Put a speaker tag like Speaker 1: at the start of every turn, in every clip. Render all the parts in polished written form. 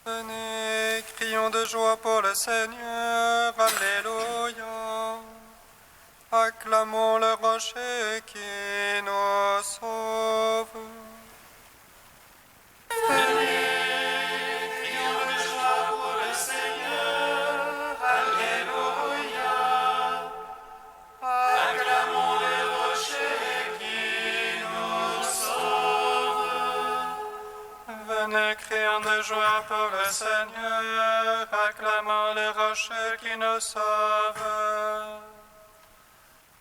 Speaker 1: Venez, crions de joie pour le Seigneur, Alléluia. Acclamons le rocher qui nous sauve. Venez, crions de joie pour le Seigneur, acclamons le rocher qui nous sauve.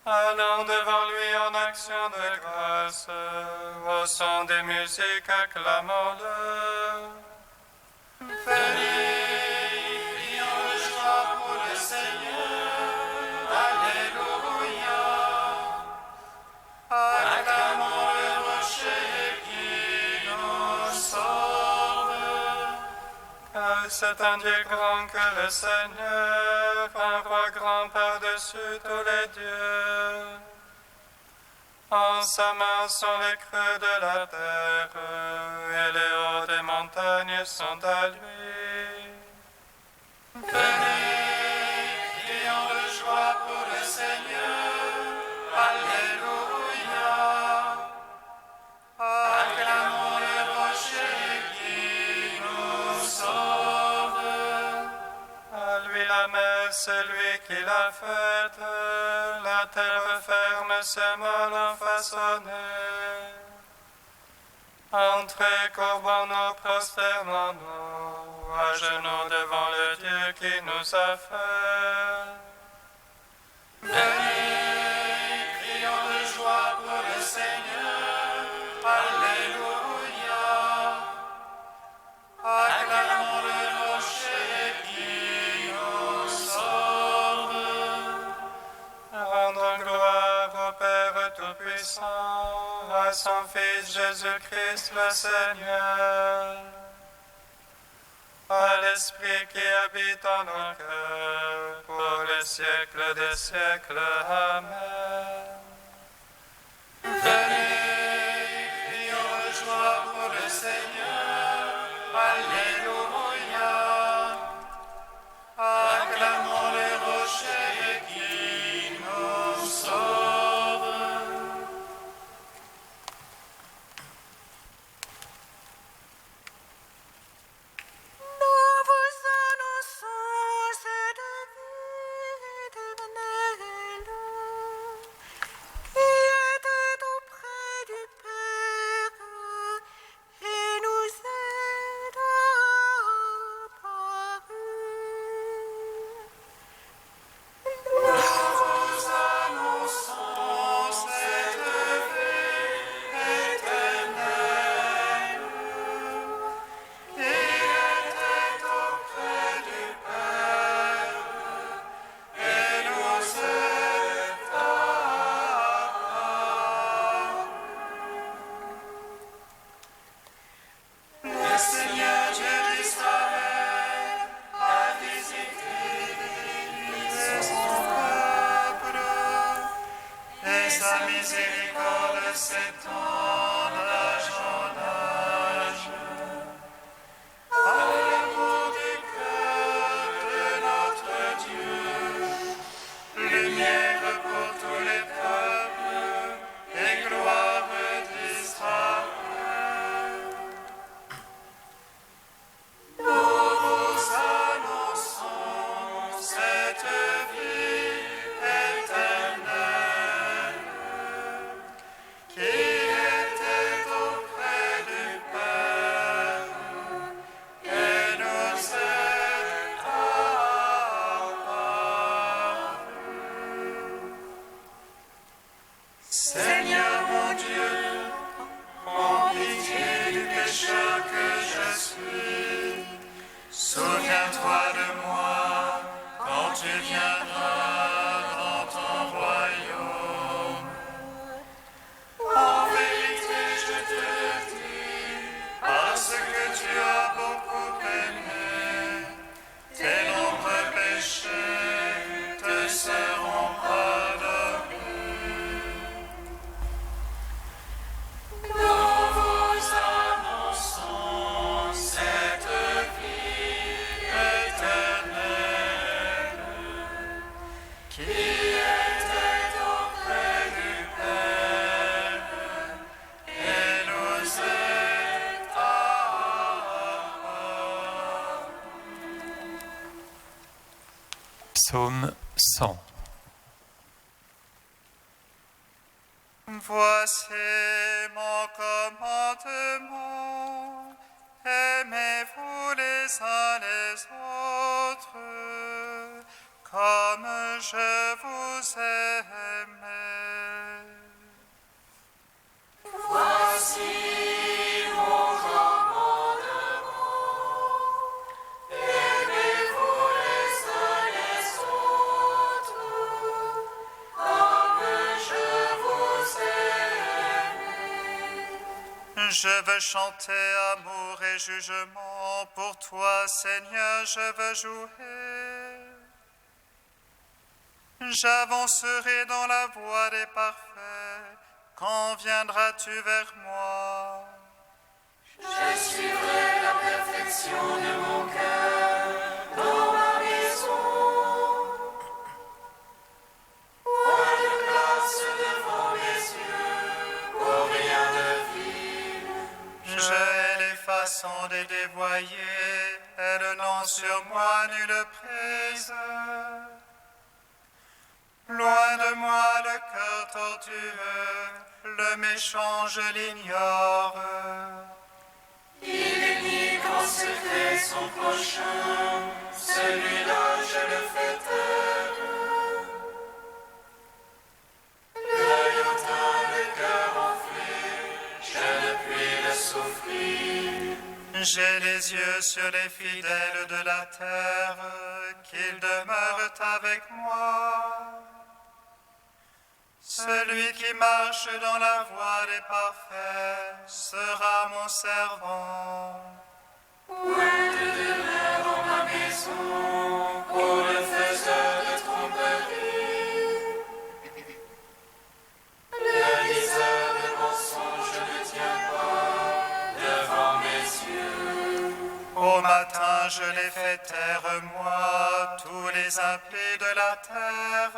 Speaker 1: Allons devant lui en action de grâce, au son des musiques, acclamons-le. Venez, crions de joie pour le Seigneur, Alléluia. Acclamons le rocher qui nous sauve. Car c'est un Dieu grand que le Seigneur, un roi grand par-dessus tous les dieux. En sa main sont les creux de la terre, et les hauts des montagnes sont à lui. Venez, crions de joie pour le Seigneur, Alléluia. Acclamons le rocher qui nous sauve. À lui la mer, c'est lui qui l'a faite, la terre ferme, ses mots façonnés. Entrez, courbons-nous, prosternons-nous, à genoux devant le Dieu qui nous a fait. Venez, crions de joie pour le Seigneur, Alléluia. Acclamons le rocher qui nous sauve. Rendons gloire au Père Tout-Puissant, à son Fils Jésus-Christ le Seigneur, à l'Esprit qui habite en nos cœurs, pour les siècles des siècles. Amen. Venez, crions de joie pour le Seigneur, Alléluia. Acclamons les rochers qui nous sauvent.
Speaker 2: Nous vous annonçons cette vie éternelle qui était auprès du Père et nous est apparue.
Speaker 1: Nous vous annonçons cette vie éternelle qui était auprès du Père et nous est apparue. Le Seigneur Dieu d'Israël a visité son peuple et sa miséricorde s'étend d'âge en âge. À l'amour du cœur de notre Dieu, lumière pour tous les peuples et gloire d'Israël. Nous vous annonçons cette vie éternelle qui était auprès du Père et nous est apparue. Seigneur mon Dieu, prends pitié du pécheur que je suis. Souviens-toi de moi quand tu viendras dans ton royaume. En vérité, je te dis, parce que tu as beaucoup aimé, tes nombreux péchés te seront pardonnés. Nous vous annonçons cette vie Psaume 100.
Speaker 3: Voici mon commandement, aimez-vous les uns les autres, comme je vous ai aimé.
Speaker 2: Voici mon commandement, aimez-vous les uns les autres, comme je vous ai aimé.
Speaker 3: Je veux chanter amour et jugement, pour toi Seigneur je veux jouer. J'avancerai dans la voie des parfaits, quand viendras-tu vers moi?
Speaker 2: Je suivrai la perfection de mon cœur dans ma maison. Point de place devant mes yeux, pour rien de vil.
Speaker 3: Je hais les façons des dévoyés, elles n'ont sur moi nulle prise. Loin de moi le cœur tortueux, le méchant je l'ignore.
Speaker 2: Il nie qu'en secret son prochain, celui-là je le fais taire. L'œil hautain, le cœur enflé, je ne puis le souffrir.
Speaker 3: J'ai les yeux sur les fidèles de la terre, qu'ils demeurent avec moi. Celui qui marche dans la voie des parfaits sera mon servant.
Speaker 2: Point de demeure en ma maison, pour le faiseur de tromperie. Le diseur de mensonges ne tient pas devant mes yeux.
Speaker 3: Au matin je les fais taire, moi, tous les impies de la terre.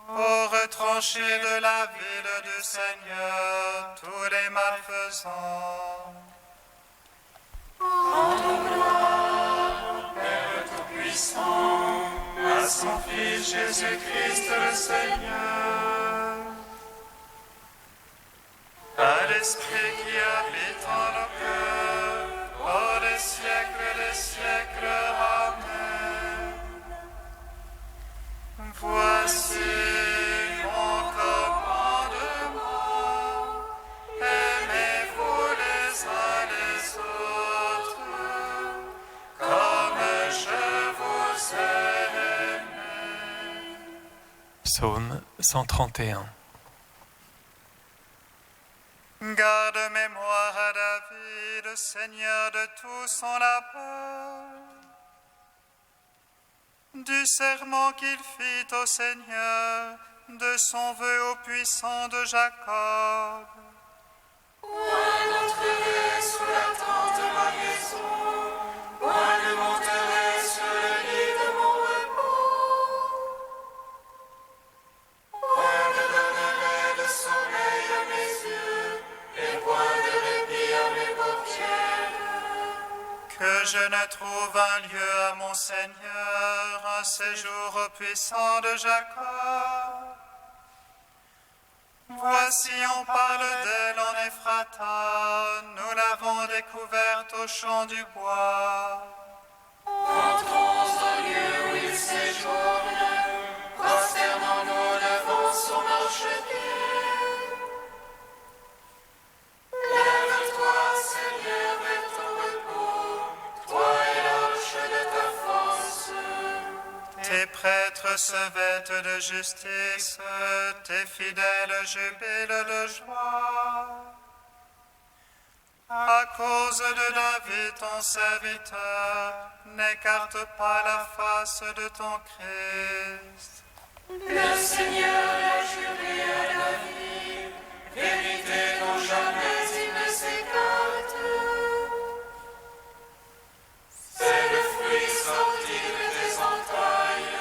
Speaker 3: Pour retrancher de la ville du Seigneur tous les malfaisants.
Speaker 2: Rendons gloire, Père Tout-Puissant, à son Fils Jésus-Christ le Seigneur.
Speaker 3: À l'Esprit qui habite en nos cœurs, pour les siècles des siècles. Amen. Voici mon commandement, aimez-vous les uns les autres, comme je vous aime.
Speaker 1: Psaume 131.
Speaker 3: Garde mémoire à David, Seigneur de tout son labeur, du serment qu'il fit au Seigneur, de son vœu au puissant de Jacob.
Speaker 2: Point n'entrerai sous la tente de ma maison, point ne monterai sur le lit de mon repos. Point ne donnerai de sommeil à mes yeux, et point de répit à mes paupières.
Speaker 3: Que je ne trouve un lieu à mon Seigneur, un séjour au puissant de Jacob. Voici, on parle d'elle en Ephrata, nous l'avons découverte au champ du bois.
Speaker 2: Entrons au lieu où il séjourne, prosternons-nous devant son marchepied. Lève-toi, Seigneur, vers ton repos, toi et l'arche de ta force.
Speaker 3: Tes prêtres se vêtent de justice, tes fidèles jubilent de joie. À cause de David, ton serviteur, n'écarte pas la face de ton Christ.
Speaker 2: Le Seigneur a juré à David, vérité dont jamais il ne s'écarte. C'est le fruit sorti de tes entrailles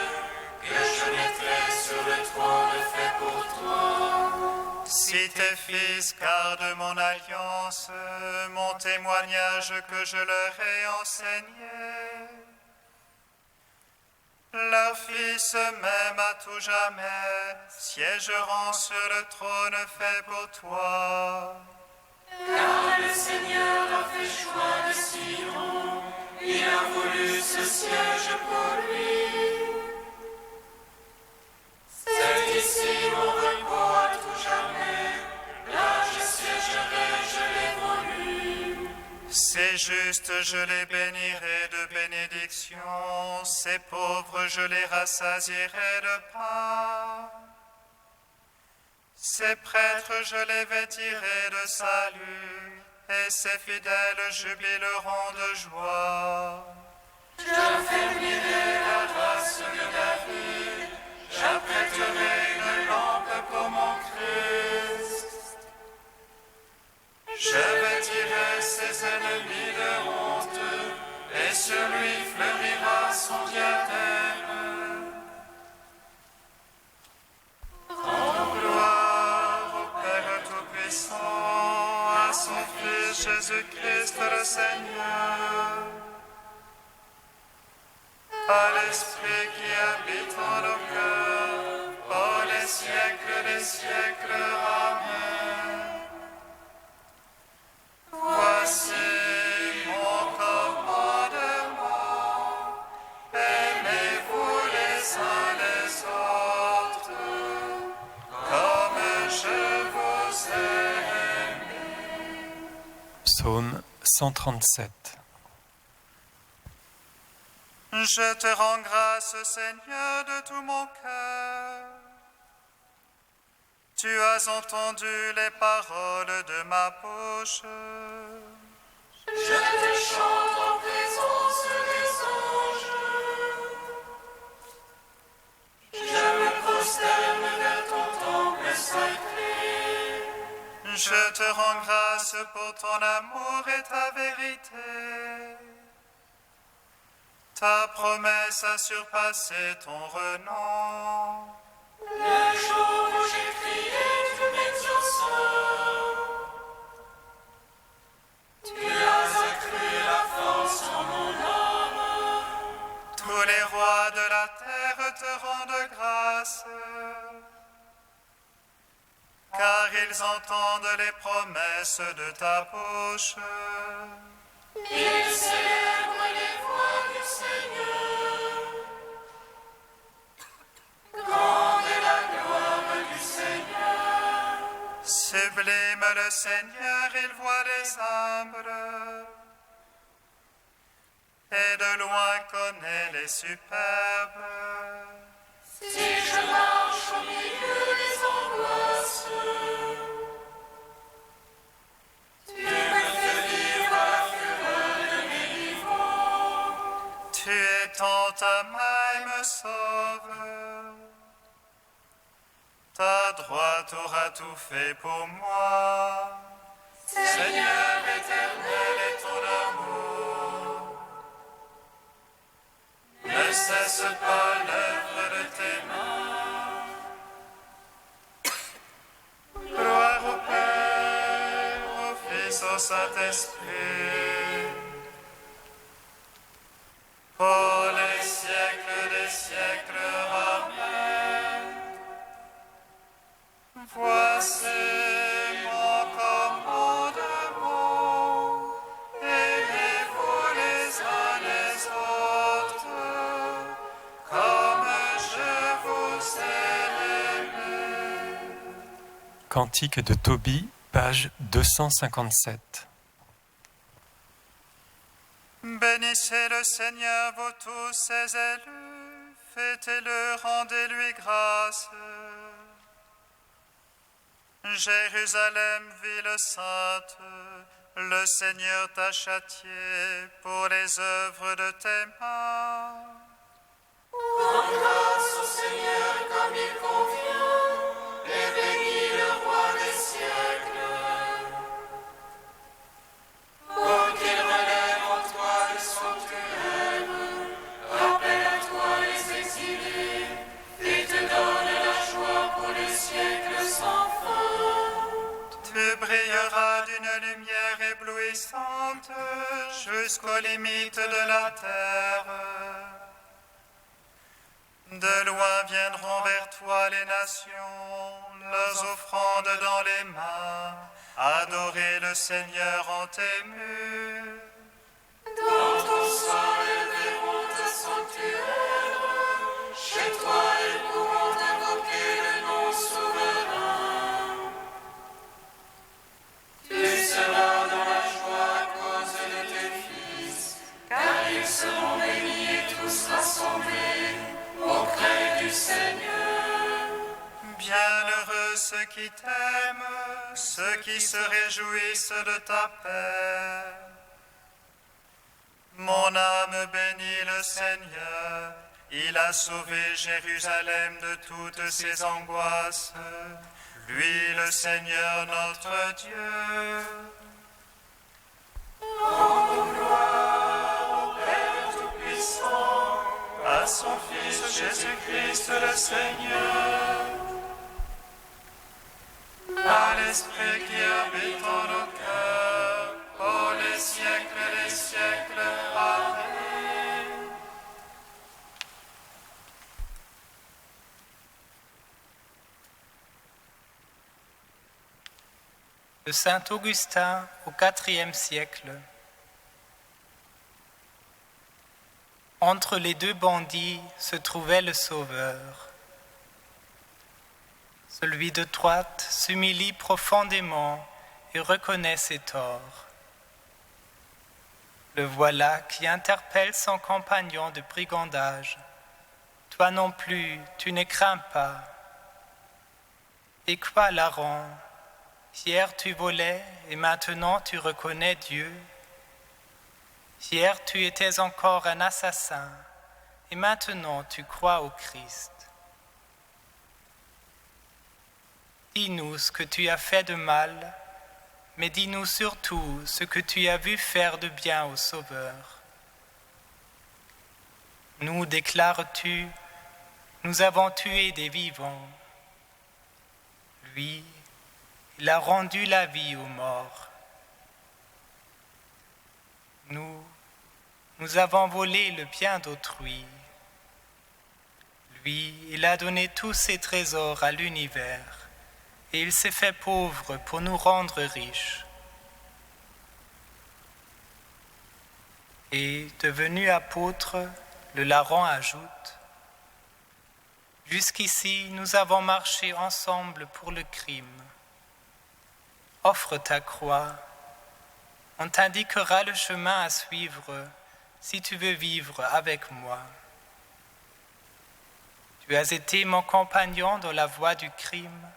Speaker 2: que je mettrai sur le trône fait pour toi.
Speaker 3: Si tes fils gardent mon alliance, mon témoignage que je leur ai enseigné, Leur Fils même à tout jamais siégeront sur le trône fait pour toi.
Speaker 2: Car le Seigneur a fait choix de Sion, il a voulu ce siège pour lui. C'est ici mon repos à tout jamais, là je siégerai, je l'ai voulu.
Speaker 3: Ces justes, je les bénirai de bénédiction, ces pauvres, je les rassasierai de pain. Ces prêtres, je les vêtirai de salut, et ces fidèles jubileront de joie.
Speaker 2: J'affermirai la grâce de David, j'apprêterai une lampe pour mon Christ.
Speaker 3: Je vêtirai ses ennemis de honte, et sur lui fleurira son diadème. En gloire au Père Tout-Puissant, à son Fils Jésus-Christ le Seigneur, à l'Esprit qui habite en nos cœurs, pour les siècles des siècles. Amen. Voici mon commandement, aimez-vous les uns les autres, comme je vous aime.
Speaker 1: Psaume 137.
Speaker 3: Je te rends grâce, Seigneur, de tout mon cœur. Tu as entendu les paroles de ma bouche.
Speaker 2: Je te chante en présence des anges. Je me prosterne vers ton temple sacré.
Speaker 3: Je te rends grâce pour ton amour et ta vérité. Ta promesse a surpassé ton renom.
Speaker 2: Le jour où j'ai crié, tu m'exauças. Tu as accru la force en mon âme.
Speaker 3: Tous les rois de la terre te rendent grâce, car ils entendent les promesses de ta bouche.
Speaker 2: Ils célèbrent les voies du Seigneur. Grande est la gloire du Seigneur.
Speaker 3: Sublime le Seigneur, il voit les humbles, et de loin connaît les superbes.
Speaker 2: Si je marche au milieu des angoisses, tu me fais vivre à la fureur de mes niveaux.
Speaker 3: Tu étends ta main et me sauve. Ta droite aura tout fait pour moi. Seigneur éternel est ton amour. Ne cesse pas l'œuvre de tes mains. Gloire au Père, au Fils, au Saint-Esprit, pour les siècles des siècles. Amen. Voici mon commandement, aimez-vous les uns les autres, comme je vous ai aimé.
Speaker 1: Cantique de Tobie, page 257.
Speaker 3: Bénissez le Seigneur, vous tous ses élus, fêtez-le, rendez-lui grâce. Jérusalem, ville sainte, le Seigneur t'a châtié pour les œuvres de tes mains.
Speaker 2: Rends grâce au Seigneur comme il convient, et bénis le roi des siècles. Pour qu'il relève en toi les sanctuaires, rappelle à toi les exilés, et te donne la joie pour les siècles sans fin.
Speaker 3: Tu brilleras d'une lumière éblouissante jusqu'aux limites de la terre. De loin viendront vers toi les nations, leurs offrandes dans les mains, adorer le Seigneur en tes murs.
Speaker 2: Dans ton sol, elles verront ta sanctuaire. Chez toi, elles pourront invoquer le nom souverain. Tu seras dans la joie à cause de tes fils, car ils seront bénis et tous rassemblés auprès du Seigneur.
Speaker 3: Bienheureux ceux qui t'aiment, ceux qui se réjouissent de ta paix. Mon âme bénit le Seigneur, il a sauvé Jérusalem de toutes ses angoisses. Lui, le Seigneur notre Dieu.
Speaker 2: Rendons gloire au Père Tout-Puissant,
Speaker 3: À son Fils Jésus-Christ le Seigneur, à l'Esprit qui habite en nos cœurs, pour les siècles des siècles. Amen.
Speaker 4: De saint Augustin au IVe siècle. Entre les deux bandits se trouvait le Sauveur. Celui de droite s'humilie profondément et reconnaît ses torts. Le voilà qui interpelle son compagnon de brigandage. « Toi non plus, tu ne crains pas. » Et quoi, larron ? Hier tu volais et maintenant tu reconnais Dieu. Hier tu étais encore un assassin et maintenant tu crois au Christ. Dis-nous ce que tu as fait de mal, mais dis-nous surtout ce que tu as vu faire de bien au Sauveur. Nous, déclares-tu, nous avons tué des vivants. Lui, il a rendu la vie aux morts. Nous avons volé le bien d'autrui. Lui, il a donné tous ses trésors à l'univers, et il s'est fait pauvre pour nous rendre riches. Et, devenu apôtre, le larron ajoute : Jusqu'ici, nous avons marché ensemble pour le crime. Offre ta croix, on t'indiquera le chemin à suivre si tu veux vivre avec moi. Tu as été mon compagnon dans la voie du crime,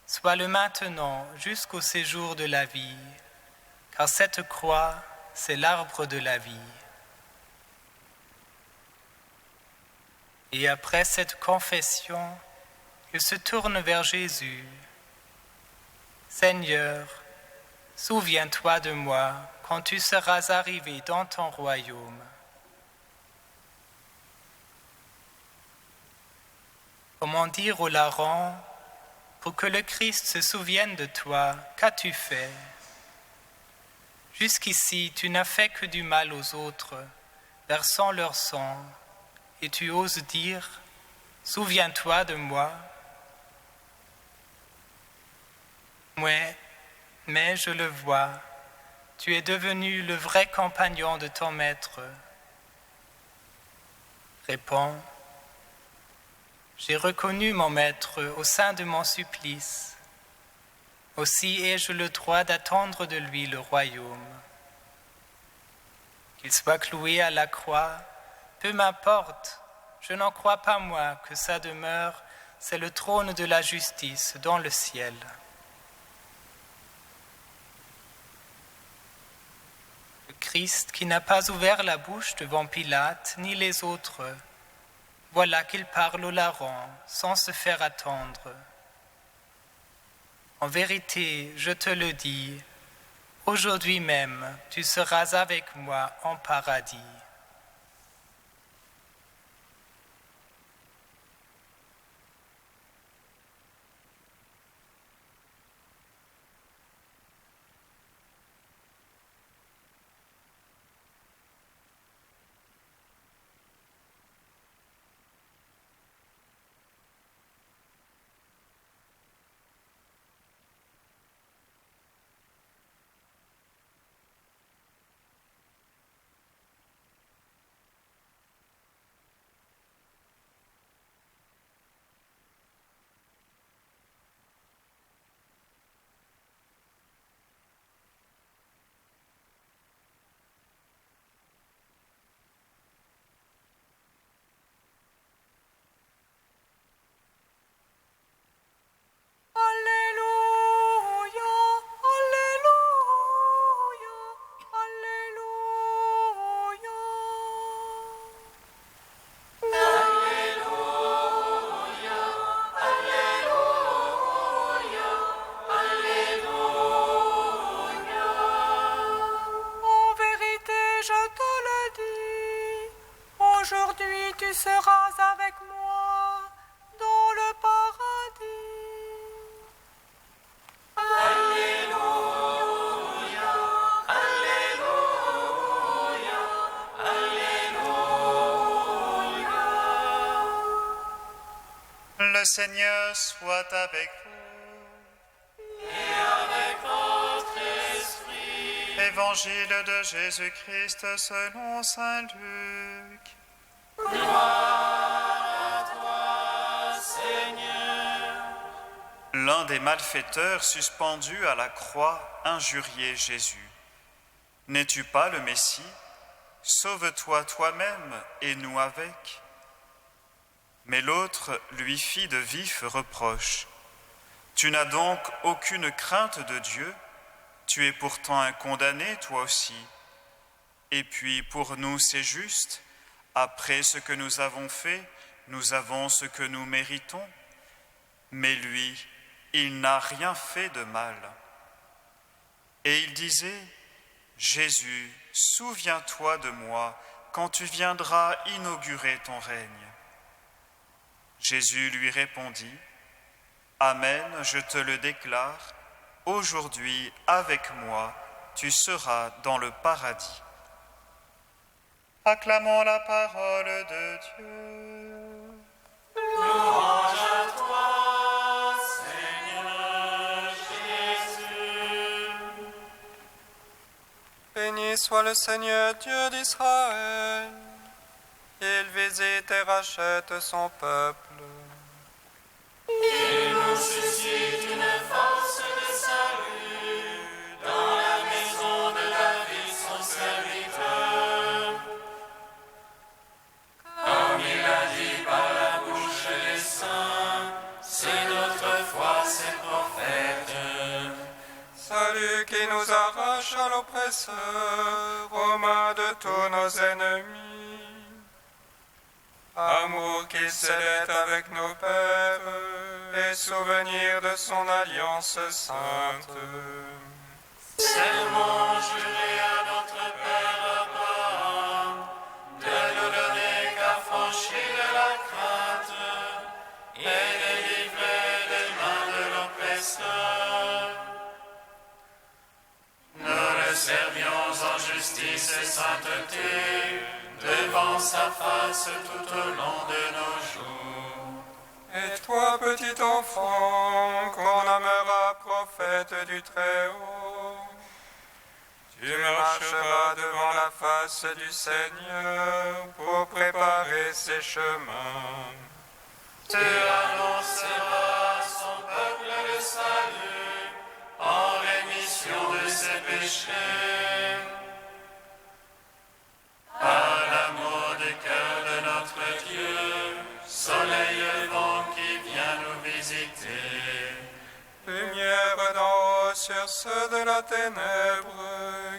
Speaker 4: sois-le maintenant jusqu'au séjour de la vie, car cette croix, c'est l'arbre de la vie. Et après cette confession, il se tourne vers Jésus. Seigneur, souviens-toi de moi quand tu seras arrivé dans ton royaume. Comment dire au larron, pour que le Christ se souvienne de toi, qu'as-tu fait ? Jusqu'ici, tu n'as fait que du mal aux autres, versant leur sang, et tu oses dire, souviens-toi de moi. Mais je le vois, tu es devenu le vrai compagnon de ton maître. Réponds, j'ai reconnu mon maître au sein de mon supplice. Aussi ai-je le droit d'attendre de lui le royaume. Qu'il soit cloué à la croix, peu m'importe, je n'en crois pas moi que sa demeure, c'est le trône de la justice dans le ciel. Christ qui n'a pas ouvert la bouche devant Pilate ni les autres, voilà qu'il parle au larron sans se faire attendre. En vérité, je te le dis, aujourd'hui même tu seras avec moi en paradis.
Speaker 3: Seigneur soit avec vous.
Speaker 2: Et avec votre esprit.
Speaker 3: Évangile de Jésus-Christ selon saint Luc.
Speaker 2: Gloire à toi, Seigneur.
Speaker 3: L'un des malfaiteurs suspendus à la croix injuriait Jésus. « N'es-tu pas le Messie ? Sauve-toi toi-même et nous avec. » Mais l'autre lui fit de vifs reproches. « Tu n'as donc aucune crainte de Dieu ? Tu es pourtant un condamné, toi aussi. Et puis pour nous c'est juste, après ce que nous avons fait, nous avons ce que nous méritons. Mais lui, il n'a rien fait de mal. » Et il disait, « Jésus, souviens-toi de moi quand tu viendras inaugurer ton règne. » Jésus lui répondit, « Amen, je te le déclare, aujourd'hui avec moi, tu seras dans le paradis. » Acclamons la parole de Dieu.
Speaker 2: Louange à toi, Seigneur Jésus.
Speaker 1: Béni soit le Seigneur Dieu d'Israël. Il visite et rachète son peuple.
Speaker 2: Il nous suscite une force de salut dans la maison de David, son serviteur. Comme il a dit par la bouche des saints, c'est notre foi, ses prophètes.
Speaker 1: Salut qui nous arrache à l'oppresseur, aux mains de tous nos ennemis. Amour qui scellait avec nos pères, et souvenir de son alliance sainte.
Speaker 2: Serment juré à notre Père Abraham, de nous donner qu'affranchis de la crainte, et délivrer des mains de l'oppresseur. Nous le servions en justice et sainteté, devant sa face tout au long de nos jours.
Speaker 1: Et toi, petit enfant, qu'on nommera prophète du Très-Haut, tu marcheras devant la face du Seigneur pour préparer ses chemins.
Speaker 2: Tu annonceras à son peuple le salut, en rémission de ses péchés. Par l'amour du cœur de notre Dieu, soleil levant qui vient nous visiter.
Speaker 1: Lumière d'en haut sur ceux de la ténèbre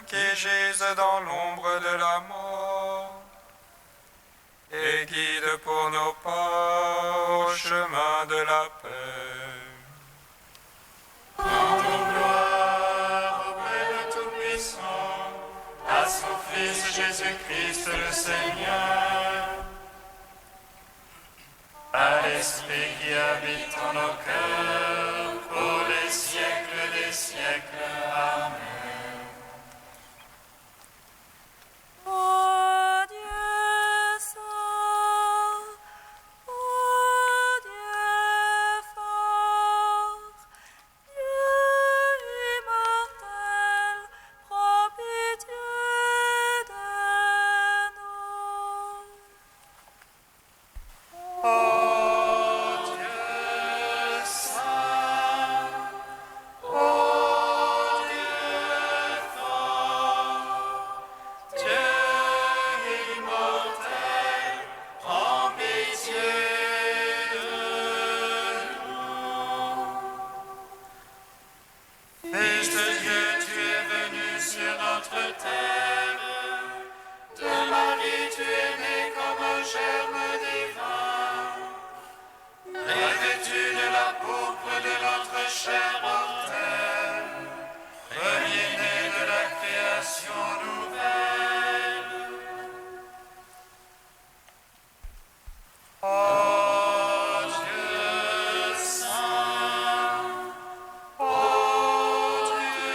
Speaker 1: qui gisent dans l'ombre de la mort, et guide pour nos pas au chemin de la paix.
Speaker 2: Rendons gloire auprès de Tout-Puissant, à son Fils Jésus-Christ le Seigneur, à l'Esprit qui habite en nos cœurs, pour les siècles des siècles. Amen.
Speaker 5: Ô Dieu saint, ô Dieu fort, Dieu immortel, prends pitié de nous.
Speaker 2: Ô Dieu saint, ô Dieu fort, Dieu immortel, prends pitié de nous. Fils de Dieu, tu es venu sur notre terre, de Marie tu es né comme un germe divin, revêtu de la pourpre de notre chair mortelle, premier-né de la création nouvelle. Ô Dieu saint, ô Dieu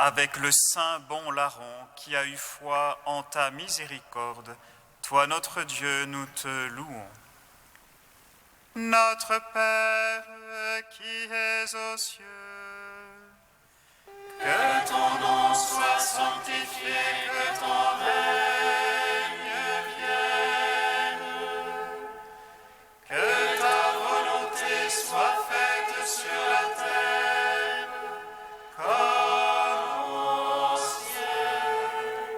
Speaker 3: Avec le saint bon larron qui a eu foi en ta miséricorde, toi notre Dieu, nous te louons. Notre Père qui es aux cieux,
Speaker 2: Que ton nom soit sanctifié, que ton règne vienne, que ta volonté soit faite sur la terre comme au ciel.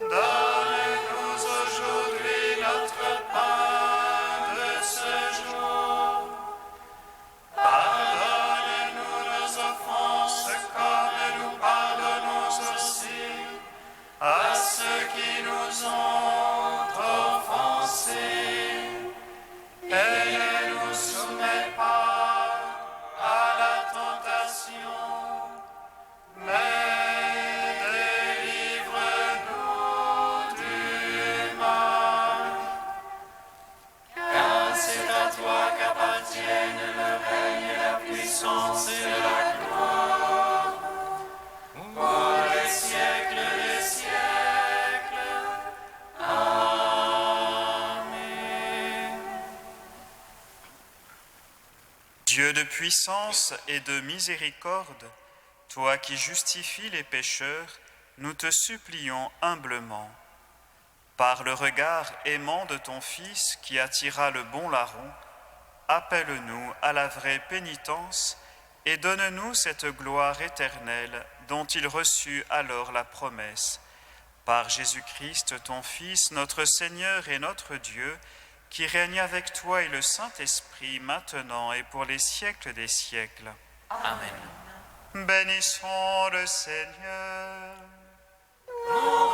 Speaker 2: Donne-nous aujourd'hui notre pain de ce jour. Pardonne-nous nos offenses comme nous pardonnons aussi à ceux qui nous ont offensés. Et ne nous soumets pas à la tentation, mais délivre-nous du mal. Car c'est à toi qu'appartiennent le règne, la puissance et la gloire, pour les siècles des siècles. Amen.
Speaker 3: Dieu de puissance et de miséricorde, toi qui justifies les pécheurs, nous te supplions humblement. Par le regard aimant de ton Fils qui attira le bon larron, appelle-nous à la vraie pénitence et donne-nous cette gloire éternelle dont il reçut alors la promesse. Par Jésus-Christ, ton Fils, notre Seigneur et notre Dieu, qui règne avec toi et le Saint-Esprit, maintenant et pour les siècles des siècles.
Speaker 2: Amen.
Speaker 3: Bénissons le Seigneur.
Speaker 2: Nous